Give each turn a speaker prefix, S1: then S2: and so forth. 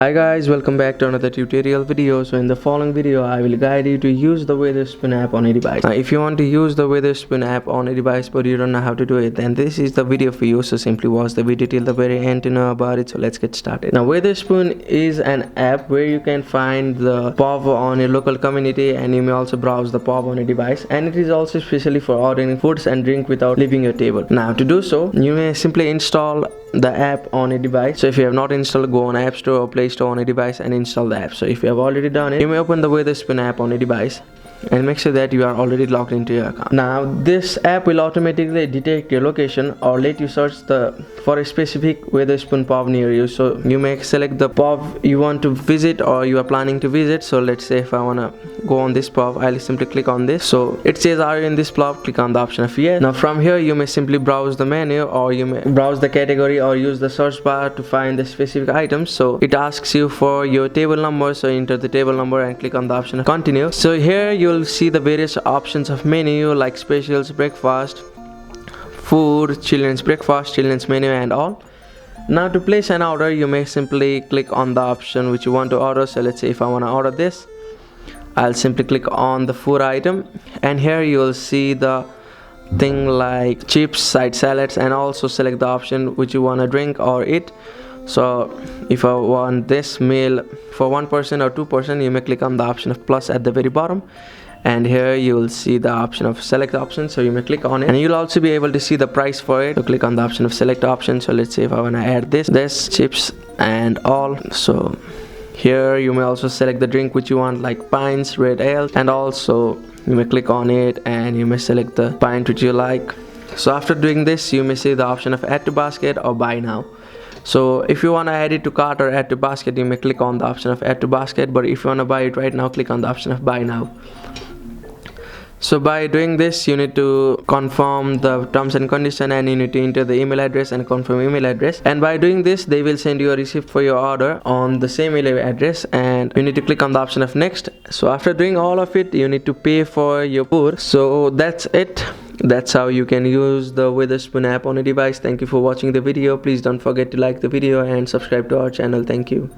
S1: Hi guys, welcome back to another tutorial video. So in the following video I will guide you to use the Wetherspoon app on a device. Now if you want to use the Wetherspoon app on a device but you don't know how to do it, then this is the video for you. So simply watch the video till the very end to know about it. So let's get started. Now Wetherspoon is an app where you can find the pub on your local community, and you may also browse the pub on a device, and it is also especially for ordering foods and drink without leaving your table. Now to do so, you may simply install the app on a device. So if you have not installed, go on App Store or Play Store on a device and install the app. So if you have already done it, you may open the Wetherspoon app on a device and make sure that you are already logged into your account. Now this app will automatically detect your location or let you search for a specific Wetherspoon pub near you. So you may select the pub you want to visit or you are planning to visit. So let's say if I want to go on this pub, I'll simply click on this. So it says, are you in this pub? Click on the option of yes. Now from here you may simply browse the menu, or you may browse the category or use the search bar to find the specific items. So it asks you for your table number, so enter the table number and click on the option of continue. So here you'll see the various options of menu like specials, breakfast, food, children's breakfast, children's menu and all. Now to place an order, you may simply click on the option which you want to order. So let's say if I want to order this, I'll simply click on the food item, and here you will see the thing like chips, side salads, and also select the option which you want to drink or eat. So if I want this meal for one person or two person, you may click on the option of plus at the very bottom, and here you will see the option of select option. So you may click on it, and you'll also be able to see the price for it. So click on the option of select option. So let's say if I want to add this chips and all, so here you may also select the drink which you want, like pints, red ale, and also you may click on it and you may select the pint which you like. So after doing this, you may see the option of add to basket or buy now. So if you want to add it to cart or add to basket, you may click on the option of add to basket, but if you want to buy it right now, click on the option of buy now. So by doing this, you need to confirm the terms and condition, and you need to enter the email address and confirm email address. And by doing this, they will send you a receipt for your order on the same email address, and you need to click on the option of next. So after doing all of it, you need to pay for your food. So that's it. That's how you can use the Wetherspoon app on a device. Thank you for watching the video. Please don't forget to like the video and subscribe to our channel. Thank you.